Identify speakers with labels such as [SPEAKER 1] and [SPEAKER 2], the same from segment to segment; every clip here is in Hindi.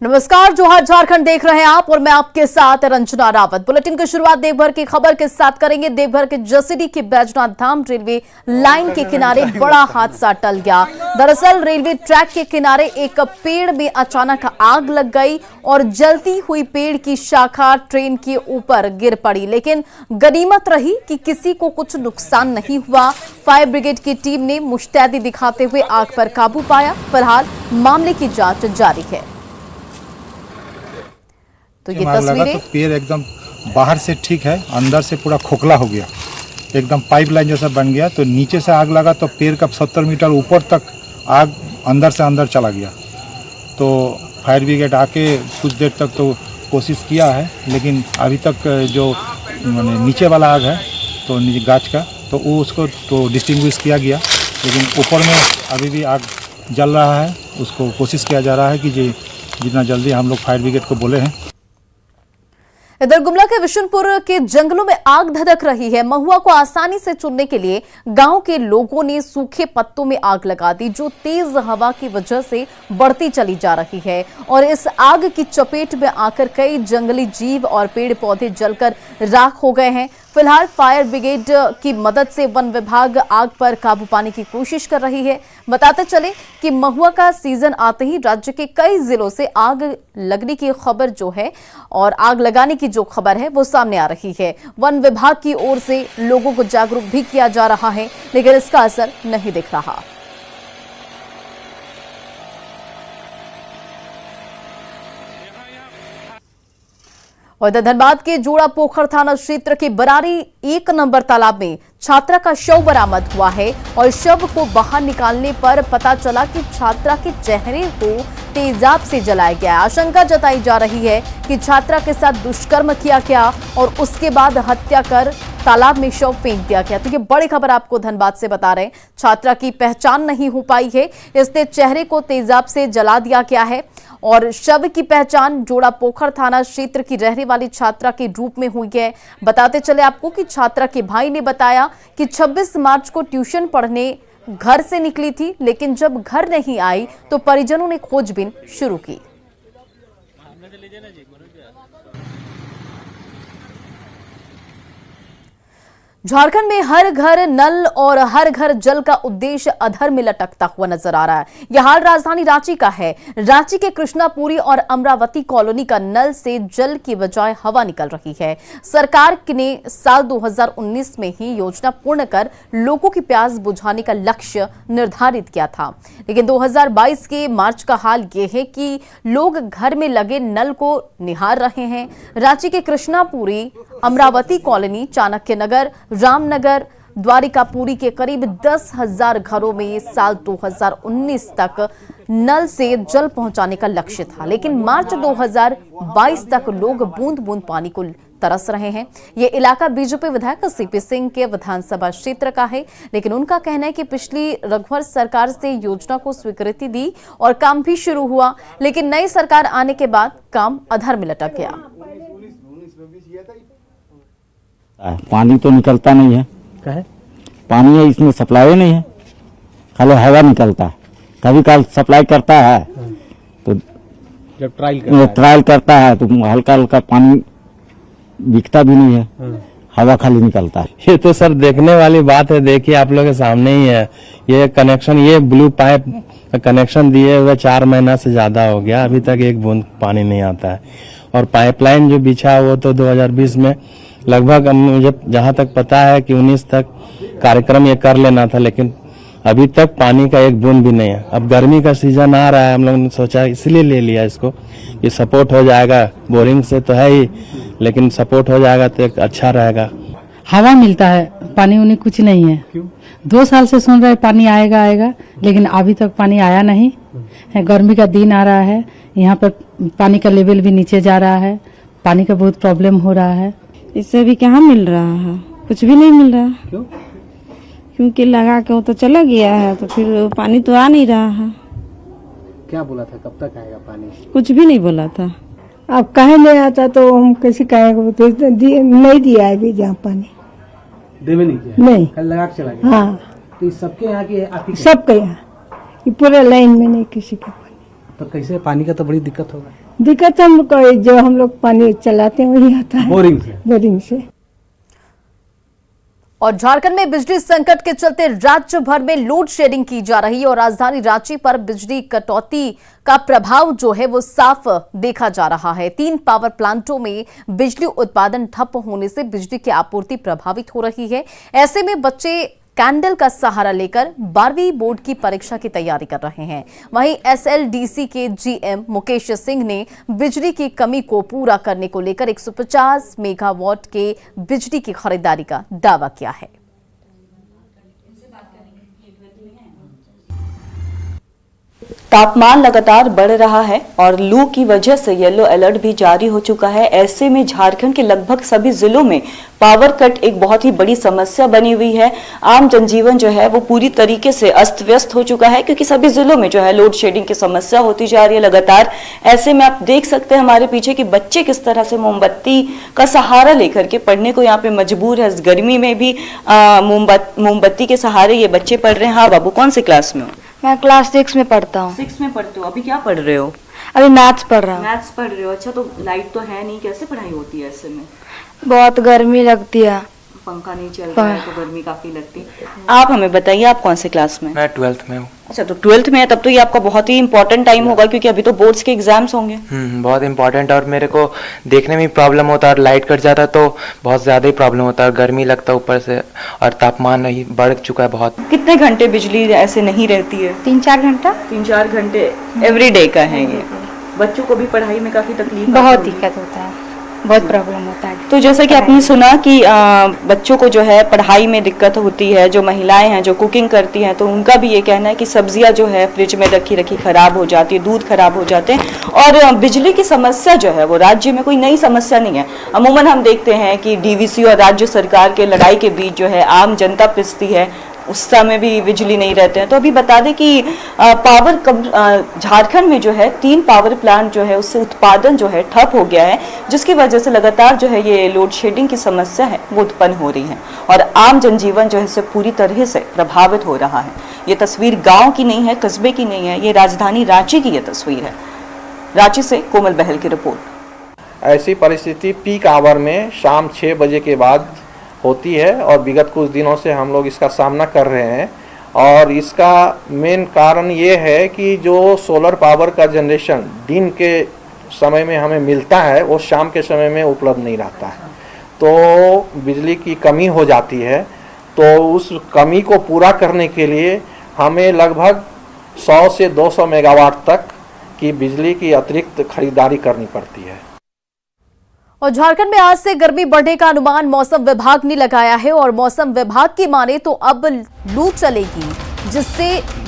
[SPEAKER 1] नमस्कार, जोहार झारखंड देख रहे हैं आप और मैं आपके साथ रंजना रावत। बुलेटिन की शुरुआत देवघर की खबर के साथ करेंगे। देवघर के जसीडीह की बैजनाथ धाम रेलवे लाइन के किनारे बड़ा हादसा टल गया। दरअसल रेलवे ट्रैक के किनारे एक पेड़ में अचानक आग लग गई और जलती हुई पेड़ की शाखा ट्रेन के ऊपर गिर पड़ी, लेकिन गनीमत रही कि किसी को कुछ नुकसान नहीं हुआ। फायर ब्रिगेड की टीम ने मुस्तैदी दिखाते हुए आग पर काबू पाया। फिलहाल मामले की जांच जारी है। तो ये तस्वीरें,
[SPEAKER 2] तो पेड़ एकदम बाहर से ठीक है, अंदर से पूरा खोखला हो गया, एकदम पाइपलाइन जैसा बन गया। तो नीचे से आग लगा तो पेड़ का 70 मीटर ऊपर तक आग अंदर से अंदर चला गया। तो फायर ब्रिगेड आके कुछ देर तक तो कोशिश किया है, लेकिन अभी तक जो नीचे वाला आग है तो गाछ का, तो वो उसको तो डिस्टिंग्विश किया गया, लेकिन ऊपर में अभी भी आग जल रहा है। उसको कोशिश किया जा रहा है कि जितना जल्दी हम लोग फायर ब्रिगेड को बोले हैं।
[SPEAKER 1] इधर गुमला के विशुनपुर के जंगलों में आग धधक रही है। महुआ को आसानी से चुनने के लिए गांव के लोगों ने सूखे पत्तों में आग लगा दी, जो तेज हवा की वजह से बढ़ती चली जा रही है। और इस आग की चपेट में आकर कई जंगली जीव और पेड़ पौधे जलकर राख हो गए हैं। फिलहाल फायर ब्रिगेड की मदद से वन विभाग आग पर काबू पाने की कोशिश कर रही है। बताते चले कि महुआ का सीजन आते ही राज्य के कई जिलों से आग लगने की खबर जो है और आग लगाने की जो खबर है वो सामने आ रही है। वन विभाग की ओर से लोगों को जागरूक भी किया जा रहा है, लेकिन इसका असर नहीं दिख रहा। और धनबाद के जोड़ा पोखर थाना क्षेत्र के बरारी 1 नंबर तालाब में छात्रा का शव बरामद हुआ है और शव को बाहर निकालने पर पता चला कि छात्रा के चेहरे को तेजाब से जलाया गया। आशंका जताई जा रही है कि छात्रा के साथ दुष्कर्म किया गया और उसके बाद हत्या कर तालाब में शव फेंक दिया गया। तो ये बड़ी खबर आपको धनबाद से बता रहे हैं। छात्रा की पहचान नहीं हो पाई है, इसने चेहरे को तेजाब से जला दिया गया है और शव की पहचान जोड़ा पोखर थाना क्षेत्र की रहने वाली छात्रा के रूप में हुई है। बताते चले आपको कि छात्रा के भाई ने बताया कि 26 मार्च को ट्यूशन पढ़ने घर से निकली थी, लेकिन जब घर नहीं आई तो परिजनों ने खोजबीन शुरू की। झारखंड में हर घर नल और हर घर जल का उद्देश्य अधर में लटकता हुआ नजर आ रहा है। यह हाल राजधानी रांची का है। रांची के कृष्णापुरी और अमरावती कॉलोनी का नल से जल की बजाय हवा निकल रही है। सरकार ने साल 2019 में ही योजना पूर्ण कर लोगों की प्यास बुझाने का लक्ष्य निर्धारित किया था, लेकिन 2022 के मार्च का हाल यह है कि लोग घर में लगे नल को निहार रहे हैं। रांची के कृष्णापुरी, अमरावती कॉलोनी, चाणक्य नगर, रामनगर, द्वारिकापुरी के करीब 10,000 घरों में साल 2019 तक नल से जल पहुंचाने का लक्ष्य था, लेकिन मार्च 2022 तक लोग बूंद बूंद पानी को तरस रहे हैं। ये इलाका बीजेपी विधायक सीपी सिंह के विधानसभा क्षेत्र का है, लेकिन उनका कहना है कि पिछली रघुवर सरकार से योजना को स्वीकृति दी और काम भी शुरू हुआ, लेकिन नई सरकार आने के बाद काम अधर में लटक गया।
[SPEAKER 3] पानी तो निकलता नहीं है, पानी है इसमें सप्लाई नहीं है, खाली हवा निकलता है। कभी कभी सप्लाई करता है तो
[SPEAKER 4] जब ट्रायल करता
[SPEAKER 3] है तो हल्का हल्का पानी बिकता भी नहीं है, हवा खाली निकलता है।
[SPEAKER 4] ये तो सर देखने वाली बात है। देखिए आप लोग के सामने ही है ये कनेक्शन, ये ब्लू पाइप कनेक्शन दिए हुए 4 महीना से ज्यादा हो गया, अभी तक एक बूंद पानी नहीं आता है। और पाइपलाइन जो बिछा वो तो 2020 में लगभग मुझे जहां तक पता है कि 19 तक कार्यक्रम ये कर लेना था, लेकिन अभी तक पानी का एक बूंद भी नहीं है। अब गर्मी का सीजन आ रहा है, हम लोग ने सोचा इसलिए ले लिया इसको, ये सपोर्ट हो जाएगा। बोरिंग से तो है ही, लेकिन सपोर्ट हो जाएगा तो एक अच्छा रहेगा।
[SPEAKER 5] हवा मिलता है, पानी उन्हें कुछ नहीं है। 2 साल से सुन रहे पानी आएगा आएगा, लेकिन अभी तक पानी आया नहीं। गर्मी का दिन आ रहा है, यहाँ पर पानी का लेवल भी नीचे जा रहा है, पानी का बहुत प्रॉब्लम हो रहा है।
[SPEAKER 6] इससे भी कहाँ मिल रहा है, कुछ भी नहीं मिल रहा।
[SPEAKER 4] क्यों?
[SPEAKER 6] क्योंकि लगा के वो तो चला गया है, तो फिर पानी तो आ नहीं रहा है।
[SPEAKER 4] क्या बोला था, कब तक आएगा पानी?
[SPEAKER 6] कुछ भी नहीं बोला था।
[SPEAKER 7] अब कहे नहीं आता तो हम कैसे कहेंगे, तो नहीं दिया है भी जहाँ पानी
[SPEAKER 4] देवे नहीं किया,
[SPEAKER 7] नहीं
[SPEAKER 4] कल लगा के चला गया।
[SPEAKER 7] हाँ,
[SPEAKER 4] तो सबके यहाँ की
[SPEAKER 7] सबके यहाँ पूरे लाइन में नहीं किसी के पानी।
[SPEAKER 4] तो कैसे पानी का तो बड़ी दिक्कत होगा।
[SPEAKER 7] दिक्कत हम लोग को जो हम लोग पानी चलाते हैं वही आता है बोरिंग से।
[SPEAKER 1] और झारखंड में बिजली संकट के चलते राज्य भर में लोड शेडिंग की जा रही है और राजधानी रांची पर बिजली कटौती का प्रभाव जो है वो साफ देखा जा रहा है। 3 पावर प्लांटों में बिजली उत्पादन ठप होने से बिजली की आपूर्ति प्रभावित हो रही है। ऐसे में बच्चे कैंडल का सहारा लेकर 12वीं बोर्ड की परीक्षा की तैयारी कर रहे हैं। वहीं एसएलडीसी के जीएम मुकेश सिंह ने बिजली की कमी को पूरा करने को लेकर 150 मेगावाट के बिजली की खरीदारी का दावा किया है।
[SPEAKER 8] तापमान लगातार बढ़ रहा है और लू की वजह से येलो अलर्ट भी जारी हो चुका है। ऐसे में झारखंड के लगभग सभी जिलों में पावर कट एक बहुत ही बड़ी समस्या बनी हुई है। आम जनजीवन जो है वो पूरी तरीके से अस्त व्यस्त हो चुका है क्योंकि सभी जिलों में जो है लोड शेडिंग की समस्या होती जा रही है लगातार। ऐसे में आप देख सकते हैं हमारे पीछे कि बच्चे किस तरह से मोमबत्ती का सहारा लेकर के पढ़ने को यहाँ पे मजबूर है। इस गर्मी में भी मोमबत्ती के सहारे ये बच्चे पढ़ रहे हैं। हाँ बाबू, कौन सी क्लास में हो?
[SPEAKER 9] मैं क्लास 6 में पढ़ता हूँ।
[SPEAKER 8] 6 में पढ़ते हो। अभी क्या पढ़ रहे हो?
[SPEAKER 9] अभी मैथ्स पढ़ रहा हूँ।
[SPEAKER 8] मैथ्स पढ़ रहे हो। अच्छा, तो लाइट तो है नहीं, कैसे पढ़ाई होती है ऐसे में?
[SPEAKER 9] बहुत गर्मी लगती है।
[SPEAKER 8] पंखा नहीं चल रहा है तो गर्मी काफी लगती है। आप हमें बताइए, आप कौन से क्लास में?
[SPEAKER 10] मैं 12th में हूँ।
[SPEAKER 8] अच्छा, तो 12th में है, तब तो ये आपका बहुत ही इंपॉर्टेंट टाइम होगा क्योंकि अभी तो बोर्ड्स के एग्जाम्स होंगे।
[SPEAKER 10] बहुत इंपॉर्टेंट। और मेरे को देखने में प्रॉब्लम होता है और लाइट कट जाता है तो बहुत ज्यादा ही प्रॉब्लम होता है। गर्मी लगता है ऊपर से और तापमान नहीं बढ़ चुका है बहुत।
[SPEAKER 8] कितने घंटे बिजली ऐसे नहीं रहती है?
[SPEAKER 9] 3-4 घंटा।
[SPEAKER 8] 3-4 घंटे एवरी डे का है ये। बच्चों को भी पढ़ाई में काफी तकलीफ,
[SPEAKER 9] बहुत दिक्कत होता है, बहुत प्रॉब्लम होता है।
[SPEAKER 8] तो जैसा कि आपने सुना कि बच्चों को जो है पढ़ाई में दिक्कत होती है, जो महिलाएं हैं जो कुकिंग करती हैं तो उनका भी ये कहना है कि सब्जियां जो है फ्रिज में रखी खराब हो जाती है, दूध खराब हो जाते हैं। और बिजली की समस्या जो है वो राज्य में कोई नई समस्या नहीं है। अमूमन हम देखते हैं कि डीवीसी और राज्य सरकार के लड़ाई के बीच जो है आम जनता पिसती है, उस समय भी बिजली नहीं रहते हैं। तो अभी बता दें कि झारखंड में जो है 3 पावर प्लांट जो है उससे उत्पादन जो है ठप हो गया है, जिसकी वजह से लगातार जो है ये लोड शेडिंग की समस्या है वो उत्पन्न हो रही है और आम जनजीवन जो है इससे पूरी तरह से प्रभावित हो रहा है। ये तस्वीर गांव की नहीं है, कस्बे की नहीं है, ये राजधानी रांची की ये तस्वीर है। रांची से कोमल बहल की रिपोर्ट।
[SPEAKER 11] ऐसी परिस्थिति पीक आवर में शाम 6 बजे के बाद होती है और विगत कुछ दिनों से हम लोग इसका सामना कर रहे हैं। और इसका मेन कारण ये है कि जो सोलर पावर का जनरेशन दिन के समय में हमें मिलता है वो शाम के समय में उपलब्ध नहीं रहता है, तो बिजली की कमी हो जाती है। तो उस कमी को पूरा करने के लिए हमें लगभग 100 से 200 मेगावाट तक की बिजली की अतिरिक्त खरीदारी करनी पड़ती है।
[SPEAKER 1] और झारखंड में आज से गर्मी बढ़ने का अनुमान मौसम विभाग ने लगाया है और मौसम विभाग की माने तो अब लू चलेगी,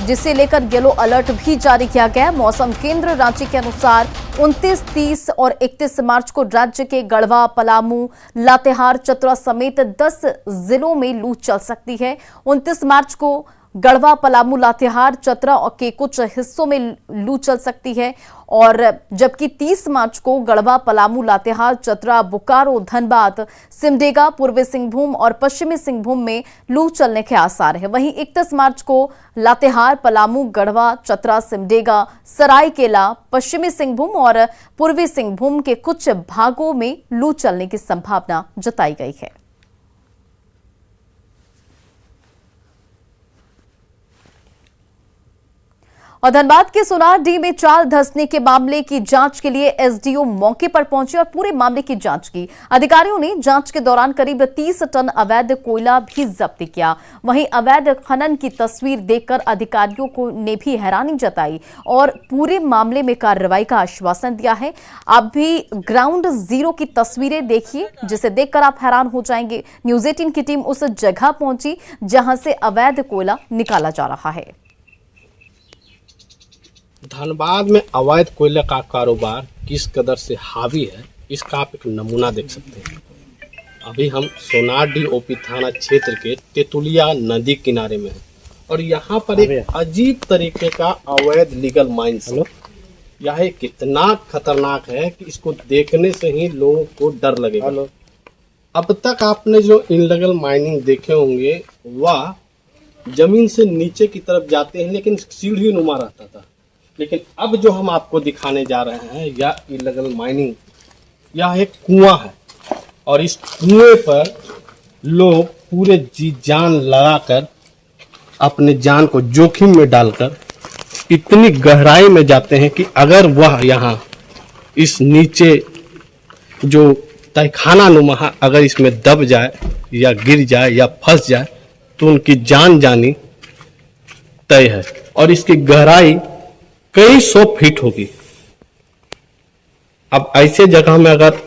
[SPEAKER 1] जिसे लेकर येलो अलर्ट भी जारी किया गया है। मौसम केंद्र रांची के अनुसार 29, 30 और 31 मार्च को राज्य के गढ़वा, पलामू, लातेहार, चतरा समेत 10 जिलों में लू चल सकती है। 29 मार्च को गढ़वा, पलामू, लातेहार, चतरा के कुछ हिस्सों में लू चल सकती है और जबकि 30 मार्च को गढ़वा, पलामू, लातेहार, चतरा, बोकारो, धनबाद, सिमडेगा, पूर्वी सिंहभूम और पश्चिमी सिंहभूम में लू चलने के आसार है। वहीं 31 मार्च को लातेहार, पलामू, गढ़वा, चतरा, सिमडेगा, सरायकेला, पश्चिमी सिंहभूम और पूर्वी सिंहभूम के कुछ भागों में लू चलने की संभावना जताई गई है। और धनबाद के सोनारडीह में चाल धंसने के मामले की जांच के लिए एसडीओ मौके पर पहुंचे और पूरे मामले की जांच की। अधिकारियों ने जांच के दौरान करीब 30 टन अवैध कोयला भी जब्त किया। वहीं अवैध खनन की तस्वीर देखकर अधिकारियों को ने भी हैरानी जताई और पूरे मामले में कार्रवाई का आश्वासन दिया है। आप भी ग्राउंड जीरो की तस्वीरें देखिए, जिसे देखकर आप हैरान हो जाएंगे। न्यूज 18 की टीम उस जगह पहुंची जहां से अवैध कोयला निकाला जा रहा है।
[SPEAKER 12] धनबाद में अवैध कोयले का कारोबार किस कदर से हावी है, इसका आप एक नमूना देख सकते हैं। अभी हम सोनारडीह ओपी थाना क्षेत्र के तेतुलिया नदी किनारे में हैं और यहाँ पर एक अजीब तरीके का अवैध लीगल माइंस है। यह कितना खतरनाक है कि इसको देखने से ही लोगों को डर लगेगा। अब तक आपने जो इनलीगल माइनिंग देखे होंगे वह जमीन से नीचे की तरफ जाते हैं, लेकिन सीढ़ी नुमा रहता था। लेकिन अब जो हम आपको दिखाने जा रहे हैं यह इल्लीगल माइनिंग, यह एक कुआं है और इस कुएं पर लोग पूरे जी जान लगाकर अपने जान को जोखिम में डालकर इतनी गहराई में जाते हैं कि अगर वह यहाँ इस नीचे जो तहखाना नुमा है अगर इसमें दब जाए या गिर जाए या फंस जाए तो उनकी जान जानी तय है और इसकी गहराई कई 100 फीट होगी। अब ऐसे जगह में अगर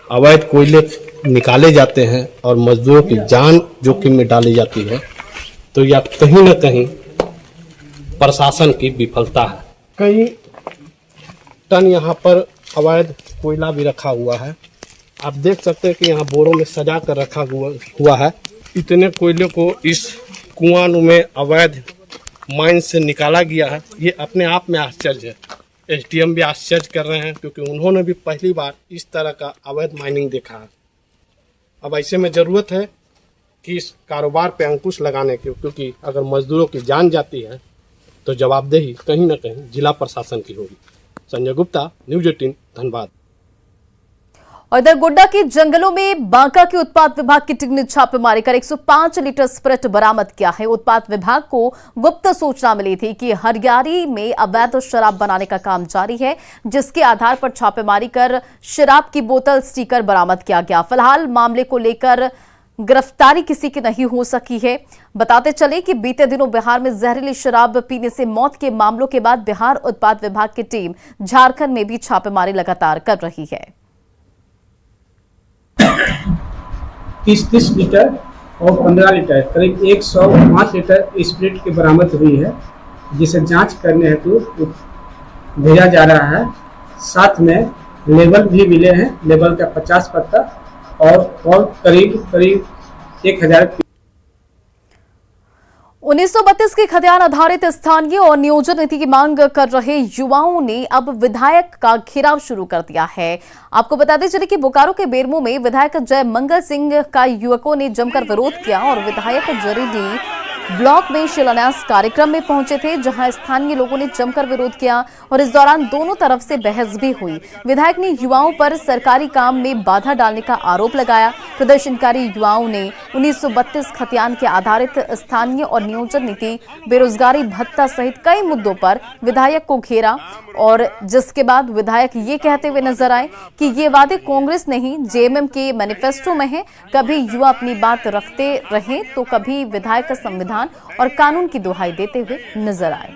[SPEAKER 12] अवैध कोयले निकाले जाते हैं और मजदूरों की जान जोखिम में डाली जाती है तो यह कहीं न कहीं प्रशासन की विफलता है। कई टन यहाँ पर अवैध कोयला भी रखा हुआ है। आप देख सकते हैं कि यहाँ बोरों में सजा कर रखा हुआ है। इतने कोयले को इस कुआं में अवैध माइन से निकाला गया है, ये अपने आप में आश्चर्य है। एसडीएम भी आश्चर्य कर रहे हैं क्योंकि उन्होंने भी पहली बार इस तरह का अवैध माइनिंग देखा है। अब ऐसे में ज़रूरत है कि इस कारोबार पे अंकुश लगाने की, क्योंकि अगर मजदूरों की जान जाती है तो जवाबदेही कहीं ना कहीं जिला प्रशासन की होगी। संजय गुप्ता, न्यूज़ 18, धनबाद।
[SPEAKER 1] और इधर गोड्डा के जंगलों में बांका के उत्पाद विभाग की टीम ने छापेमारी कर 105 लीटर स्प्रिट बरामद किया है। उत्पाद विभाग को गुप्त सूचना मिली थी कि हरियारी में अवैध शराब बनाने का काम जारी है, जिसके आधार पर छापेमारी कर शराब की बोतल स्टिकर बरामद किया गया। फिलहाल मामले को लेकर गिरफ्तारी किसी की नहीं हो सकी है। बताते चले कि बीते दिनों बिहार में जहरीली शराब पीने से मौत के मामलों के बाद बिहार उत्पाद विभाग की टीम झारखंड में भी छापेमारी लगातार कर रही है।
[SPEAKER 13] 30 लीटर और 15 लीटर करीब 105 लीटर स्प्रिट की बरामद हुई है, जिसे जांच करने हेतु भेजा जा रहा है। साथ में लेबल भी मिले हैं, लेबल का 50 पत्ता और करीब 1000।
[SPEAKER 1] 1932 की खतियान आधारित स्थानीय और नियोजन नीति की मांग कर रहे युवाओं ने अब विधायक का घेराव शुरू कर दिया है। आपको बताते चले कि बोकारो के बेरमो में विधायक जय मंगल सिंह का युवकों ने जमकर विरोध किया और विधायक जरीडी ब्लॉक में शिलान्यास कार्यक्रम में पहुंचे थे, जहां स्थानीय लोगों ने जमकर विरोध किया और इस दौरान दोनों तरफ से बहस भी हुई। विधायक ने युवाओं पर सरकारी काम में बाधा डालने का आरोप लगाया। प्रदर्शनकारी युवाओं ने 1932 खतियान के आधारित स्थानीय और नियोजन नीति, बेरोजगारी भत्ता सहित कई मुद्दों पर विधायक को घेरा और जिसके बाद विधायक ये कहते हुए नजर आए कि ये वादे कांग्रेस नहीं जेएमएम के मैनिफेस्टो में है। कभी युवा अपनी बात रखते रहे तो कभी विधायक का संविधान और कानून की दुहाई देते हुए नजर आए।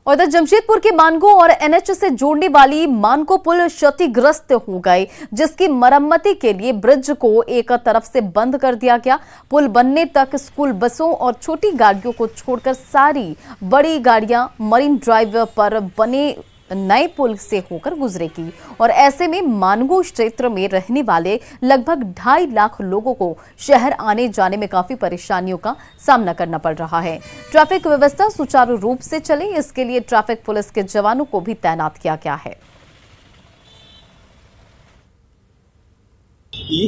[SPEAKER 1] और इधर जमशेदपुर के मानगो और एनएच से जोड़ने वाली मानगो पुल क्षतिग्रस्त हो गए, जिसकी मरम्मती के लिए ब्रिज को एक तरफ से बंद कर दिया गया। पुल बनने तक स्कूल बसों और छोटी गाड़ियों को छोड़कर सारी बड़ी गाड़ियां मरीन ड्राइव पर बने नए पुल से होकर गुजरेगी और ऐसे में मानगो क्षेत्र में रहने वाले लगभग 2.5 लाख लोगों को शहर आने जाने में काफी परेशानियों का सामना करना पड़ रहा है। ट्रैफिक व्यवस्था सुचारू रूप से चले, इसके लिए ट्रैफिक पुलिस के जवानों को भी तैनात किया गया है।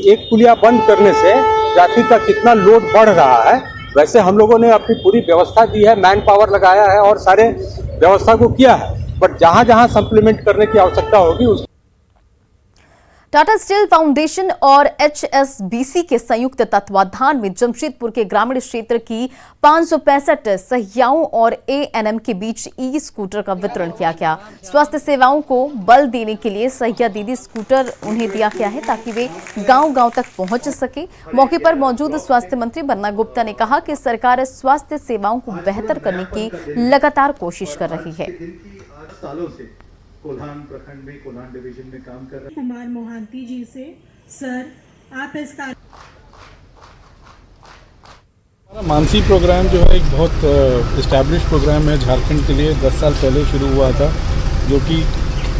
[SPEAKER 14] एक पुलिया बंद करने से ट्रैफिक का कितना लोड बढ़ रहा है। वैसे हम लोगों ने अपनी पूरी व्यवस्था दी है, मैन पावर लगाया है और सारे व्यवस्था को किया है, बट जहां जहां सप्लीमेंट करने की आवश्यकता होगी उस
[SPEAKER 1] टाटा स्टील फाउंडेशन और एचएसबीसी के संयुक्त तत्वाधान में जमशेदपुर के ग्रामीण क्षेत्र की 565 सहियाओं और एएनएम के बीच ई स्कूटर का वितरण किया गया। स्वास्थ्य सेवाओं को बल देने के लिए सहिया दीदी स्कूटर उन्हें दिया गया है ताकि वे गांव-गांव तक पहुंच सके। मौके पर मौजूद स्वास्थ्य मंत्री बन्ना गुप्ता ने कहा कि सरकार स्वास्थ्य सेवाओं को बेहतर करने की लगातार कोशिश कर रही है।
[SPEAKER 15] सालों से कोल्हान प्रखंड में, कोल्हान डिवीजन में काम कर रहे हैं।
[SPEAKER 16] कुमार मोहांती जी से सर आप इसका
[SPEAKER 17] मानसी प्रोग्राम जो है एक बहुत इस्टेब्लिश प्रोग्राम है झारखंड के लिए। 10 साल पहले शुरू हुआ था, जो कि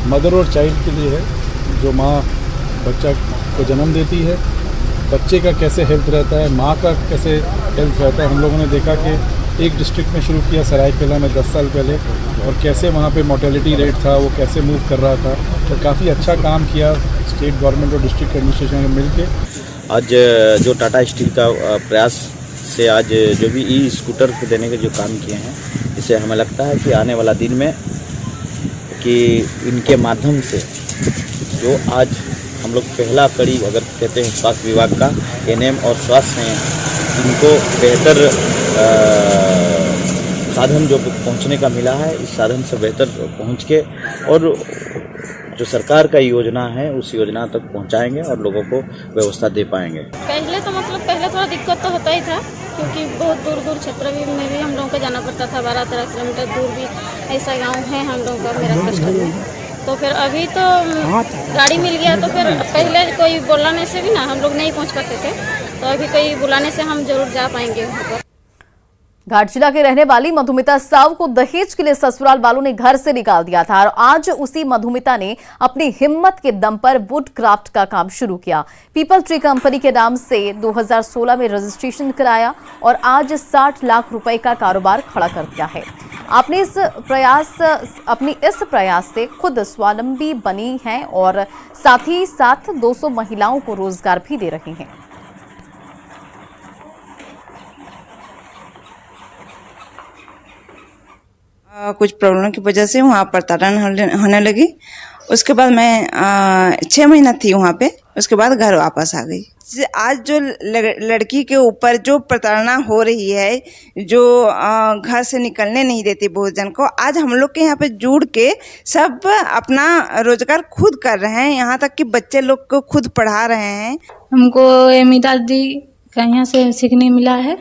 [SPEAKER 17] मदर और चाइल्ड के लिए है। जो माँ बच्चा को जन्म देती है, बच्चे का कैसे हेल्थ रहता है, माँ का कैसे हेल्थ रहता है। हम लोगों ने देखा कि एक डिस्ट्रिक्ट में शुरू किया सरायकेला में 10 साल पहले, और कैसे वहाँ पे मोर्टेलिटी रेट था वो कैसे मूव कर रहा था, और काफ़ी अच्छा काम किया स्टेट गवर्नमेंट और डिस्ट्रिक्ट एडमिनिस्ट्रेशन ने मिलके।
[SPEAKER 3] आज जो टाटा स्टील का प्रयास से आज जो भी ई स्कूटर देने के जो काम किए हैं, इससे हमें लगता है कि आने वाला दिन में कि इनके माध्यम से जो आज हम लोग पहला कड़ी अगर कहते हैं स्वास्थ्य विभाग का एनएम और स्वास्थ्य हैं, इनको बेहतर साधन जो पहुंचने का मिला है, इस साधन से बेहतर पहुंच के और जो सरकार का योजना है उस योजना तक पहुंचाएंगे और लोगों को व्यवस्था दे पाएंगे।
[SPEAKER 18] पहले थोड़ा दिक्कत तो होता ही था, क्योंकि बहुत दूर दूर क्षेत्र में भी हम लोगों को जाना पड़ता था, 12-13 किलोमीटर दूर भी ऐसा गांव है हम लोगों का मेरा कष्ट में। तो फिर अभी तो गाड़ी मिल गया, तो फिर पहले कोई बुलाने से भी ना हम लोग नहीं पहुंच पाते थे, तो अभी कोई बुलाने से हम जरूर जा पाएंगे वहाँ पर।
[SPEAKER 1] घाटशिला के रहने वाली मधुमिता साव को दहेज के लिए ससुराल वालों ने घर से निकाल दिया था और आज उसी मधुमिता ने अपनी हिम्मत के दम पर वुड क्राफ्ट का काम शुरू किया। पीपल ट्री कंपनी के नाम से 2016 में रजिस्ट्रेशन कराया और आज 60 लाख रुपए का कारोबार खड़ा कर दिया है। अपने इस प्रयास से खुद स्वावलंबी बनी हैं और साथ ही साथ 200 महिलाओं को रोजगार भी दे रही हैं।
[SPEAKER 6] कुछ प्रॉब्लम की वजह से वहाँ प्रताड़न होने लगी। उसके बाद मैं 6 महीना थी वहाँ पे, उसके बाद घर वापस आ गई। आज जो लड़की के ऊपर जो प्रताड़ना हो रही है, जो घर से निकलने नहीं देती बहुत जन को, आज हम लोग के यहाँ पे जुड़ के सब अपना रोजगार खुद कर रहे हैं, यहाँ तक कि बच्चे लोग को खुद पढ़ा रहे हैं।
[SPEAKER 18] हमको अमिता दी का यहाँ से सीखने मिला है,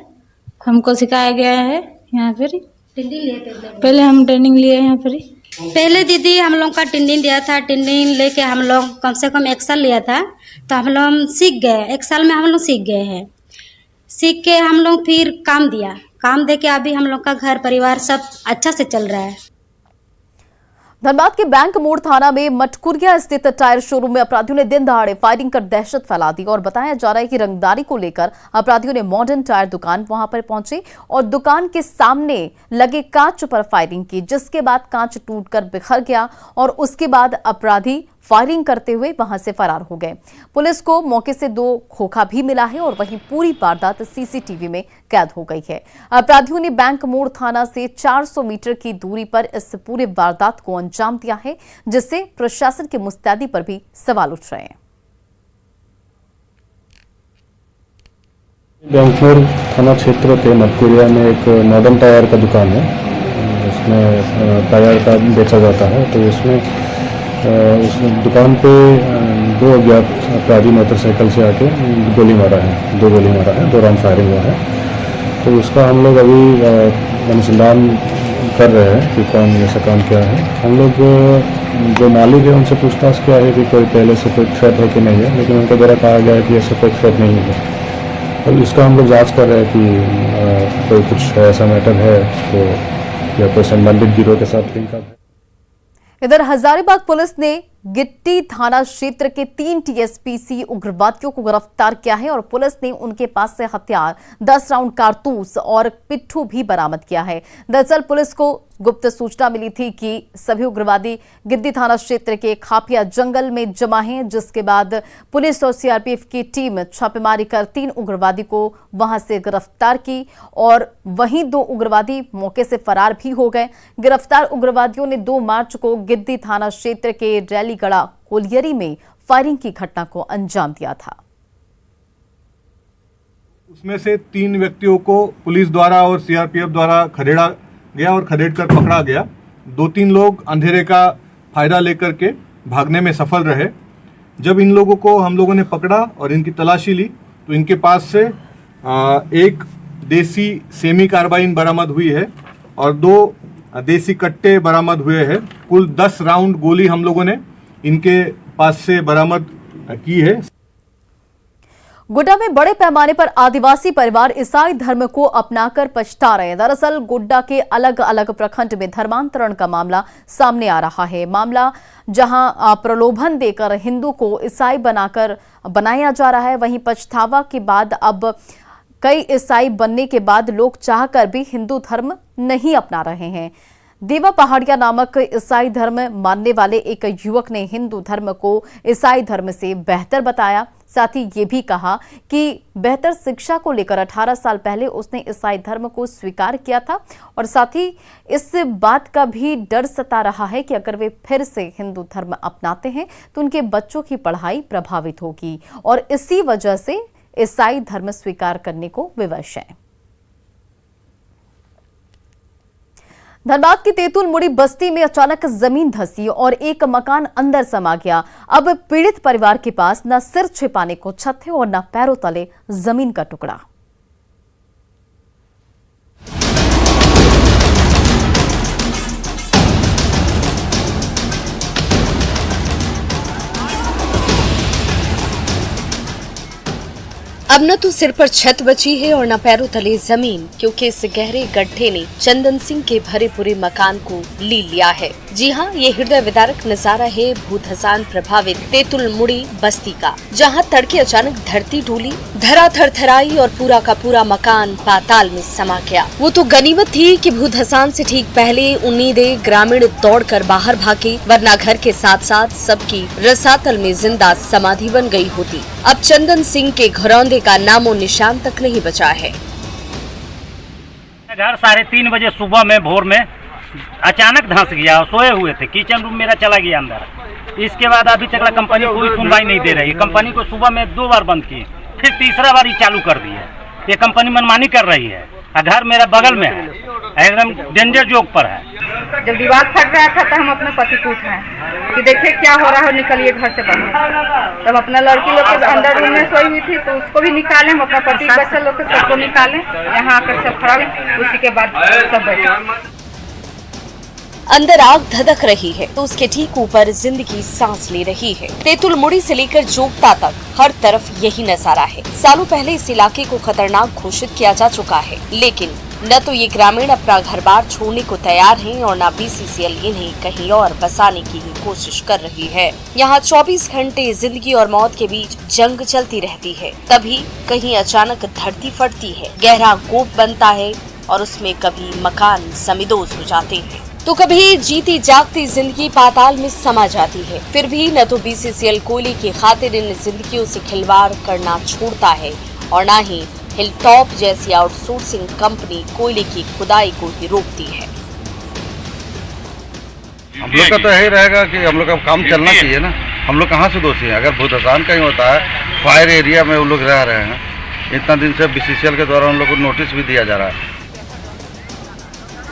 [SPEAKER 18] हमको सिखाया गया है यहाँ पर। पहले हम ट्रेनिंग लिए यहाँ पर।
[SPEAKER 9] पहले दीदी हम लोग का ट्रेनिंग दिया था, ट्रेनिंग लेके हम लोग कम से कम 1 साल लिया था, तो हम लोग सीख गए। 1 साल में हम लोग सीख गए हैं। सीख के हम लोग फिर काम दिया, काम दे के अभी हम लोग का घर परिवार सब अच्छा से चल रहा है।
[SPEAKER 1] धनबाद के बैंक मोड़ थाना में मटकुरिया स्थित टायर शोरूम में अपराधियों ने दिन दहाड़े फायरिंग कर दहशत फैला दी और बताया जा रहा है कि रंगदारी को लेकर अपराधियों ने मॉडर्न टायर दुकान वहां पर पहुंचे और दुकान के सामने लगे कांच पर फायरिंग की, जिसके बाद कांच टूटकर बिखर गया और उसके बाद अपराधी फायरिंग करते हुए वहां से फरार हो गए। पुलिस को मौके से 2 खोखा भी मिला है और वहीं पूरी वारदात सीसीटीवी में कैद हो गई है। अपराधियों ने बैंक मोड़ थाना से 400 मीटर की दूरी पर इस पूरे वारदात को अंजाम दिया है, जिससे प्रशासन की मुस्तैदी पर भी सवाल उठ रहे हैं।
[SPEAKER 17] बैंक मोड़ थाना क्षेत्र के मटकुरिया में एक मॉडर्न टायर का दुकान है, उसमें टायर का बेचा जाता है। तो उसमें उस दुकान पे 2 अज्ञात अपराधी मोटरसाइकिल से आके गोली मारा है, 2 गोली मारा है, 2 राउंड फायरिंग हुआ है। तो उसका हम लोग अभी अनुसंधान कर रहे हैं कि कौन ऐसा काम किया है। हम लोग जो मालिक है उनसे पूछताछ किया है कि कोई पहले से कोई थ्रेट है कि नहीं है, लेकिन उनके द्वारा कहा गया है कि ऐसा कोई थ्रेट नहीं है। और इसका हम लोग जाँच कर रहे हैं कि कोई कुछ ऐसा मैटर है तो या कोई संबंधित गिरोह के साथ लिंक है।
[SPEAKER 1] इधर हजारीबाग पुलिस ने गिट्टी थाना क्षेत्र के 3 टीएसपीसी उग्रवादियों को गिरफ्तार किया है और पुलिस ने उनके पास से हथियार, 10 राउंड कारतूस और पिट्ठू भी बरामद किया है। दरअसल पुलिस को गुप्त सूचना मिली थी कि सभी उग्रवादी गिद्दी थाना क्षेत्र के खापिया जंगल में जमा हैं, जिसके बाद पुलिस और सीआरपीएफ की टीम छापेमारी कर 3 उग्रवादी को वहां से गिरफ्तार की और वहीं 2 उग्रवादी मौके से फरार भी हो गए। गिरफ्तार उग्रवादियों ने 2 मार्च को गिद्दी थाना क्षेत्र के रैलीगढ़ा कोलियरी में फायरिंग की घटना को अंजाम दिया था।
[SPEAKER 15] उसमें से 3 व्यक्तियों को पुलिस द्वारा और सीआरपीएफ द्वारा खदेड़ा गया और खदेड़ कर पकड़ा गया। 2-3 लोग अंधेरे का फायदा लेकर के भागने में सफल रहे। जब इन लोगों को हम लोगों ने पकड़ा और इनकी तलाशी ली तो इनके पास से एक देसी सेमी कार्बाइन बरामद हुई है और 2 देसी कट्टे बरामद हुए हैं। कुल 10 राउंड गोली हम लोगों ने इनके पास से बरामद की है।
[SPEAKER 1] गोड्डा में बड़े पैमाने पर आदिवासी परिवार ईसाई धर्म को अपनाकर पछता रहे हैं। दरअसल गोड्डा के अलग अलग प्रखंड में धर्मांतरण का मामला सामने आ रहा है। मामला जहां प्रलोभन देकर हिंदू को ईसाई बनाया जा रहा है, वहीं पछतावा के बाद अब कई ईसाई बनने के बाद लोग चाहकर भी हिंदू धर्म नहीं अपना रहे हैं। देवा पहाड़िया नामक ईसाई धर्म मानने वाले एक युवक ने हिंदू धर्म को ईसाई धर्म से बेहतर बताया। साथ ही ये भी कहा कि बेहतर शिक्षा को लेकर 18 साल पहले उसने ईसाई धर्म को स्वीकार किया था और साथ ही इस बात का भी डर सता रहा है कि अगर वे फिर से हिंदू धर्म अपनाते हैं तो उनके बच्चों की पढ़ाई प्रभावित होगी और इसी वजह से ईसाई धर्म स्वीकार करने को विवश है। धनबाद की तेतुल मुड़ी बस्ती में अचानक जमीन धंसी और एक मकान अंदर समा गया। अब पीड़ित परिवार के पास न सिर छिपाने को छत है और न पैरों तले जमीन का टुकड़ा।
[SPEAKER 19] अब न तो सिर पर छत बची है और न पैरों तले जमीन, क्योंकि इस गहरे गड्ढे ने चंदन सिंह के भरे पूरे मकान को ली लिया है। जी हाँ, ये हृदय विदारक नजारा है भूधसान प्रभावित तेतुल मुड़ी बस्ती का, जहाँ तड़के अचानक धरती डूली, धरा थरथराई और पूरा का पूरा मकान पाताल में समा गया। वो तो गनीमत थी कि भूधसान से ठीक पहले उम्मीदें ग्रामीण दौड़कर बाहर भागे, वरना घर के साथ साथ सबकी रसातल में जिंदा समाधि बन गई होती। अब चंदन सिंह के घरौंदे का नामो निशान तक नहीं बचा है।
[SPEAKER 20] घर 3:30 बजे सुबह में भोर में अचानक धंस गया। सोए हुए थे, किचन रूम मेरा चला गया अंदर। इसके बाद अभी तक कंपनी कोई सुनवाई नहीं दे रही। कंपनी को सुबह में 2 बार बंद की, फिर तीसरा बार ही चालू कर दी है। ये कंपनी मनमानी कर रही है। घर मेरा बगल में है, एकदम डेंजर जोक पर है।
[SPEAKER 21] जब दीवार फट रहा था तो हम अपने पति को उठाए कि देखिए क्या हो रहा है, निकलिए घर से बाहर। तब अपना लड़की लोग के अंदर रूम में सोई हुई थी तो उसको भी निकाले, हम अपना पति बच्चा लोग के सबको निकाले, यहाँ आकर सब खड़ा हुए। उसी के बाद सब बैठे।
[SPEAKER 19] अंदर आग धधक रही है तो उसके ठीक ऊपर जिंदगी सांस ले रही है। तेतुल मुड़ी से लेकर जोगता तक हर तरफ यही नजारा है। सालों पहले इस इलाके को खतरनाक घोषित किया जा चुका है, लेकिन न तो ये ग्रामीण अपना घर बार छोड़ने को तैयार हैं और न BCCL इन्हें कहीं और बसाने की ही कोशिश कर रही है। यहाँ 24 घंटे जिंदगी और मौत के बीच जंग चलती रहती है। तभी कहीं अचानक धरती फटती है, गहरा गोप बनता है और उसमें कभी मकान समिदोज हो जाते हैं तो कभी जीती जागती जिंदगी पाताल में समा जाती है। फिर भी न तो BCCL कोयले की खातिर इन जिंदगियों से खिलवाड़ करना छोड़ता है और न ही हिलटॉप जैसी आउटसोर्सिंग कंपनी कोयले की खुदाई को ही रोकती है।
[SPEAKER 22] हम लोग का तो यही रहेगा कि हम लोग का काम चलना चाहिए ना। हम लोग कहाँ से दोषी हैं? अगर भूधसान का ही होता है, फायर एरिया में वो लोग रह रहे हैं, इतना दिन से BCCL के द्वारा उन लोग को नोटिस भी दिया जा रहा है।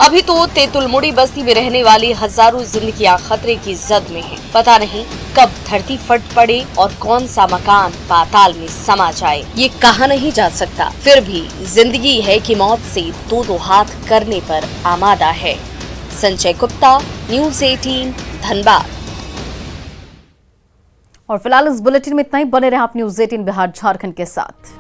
[SPEAKER 19] अभी तो तेतुल मुड़ी बस्ती में रहने वाली हजारों जिंदगियां खतरे की जद में हैं। पता नहीं कब धरती फट पड़े और कौन सा मकान पाताल में समा जाए, ये कहा नहीं जा सकता। फिर भी जिंदगी है कि मौत से 2-2 हाथ करने पर आमादा है। संजय गुप्ता, न्यूज़ 18, धनबाद।
[SPEAKER 1] और फिलहाल इस बुलेटिन में इतना ही। बने रहे आप न्यूज़ 18 बिहार झारखंड के साथ।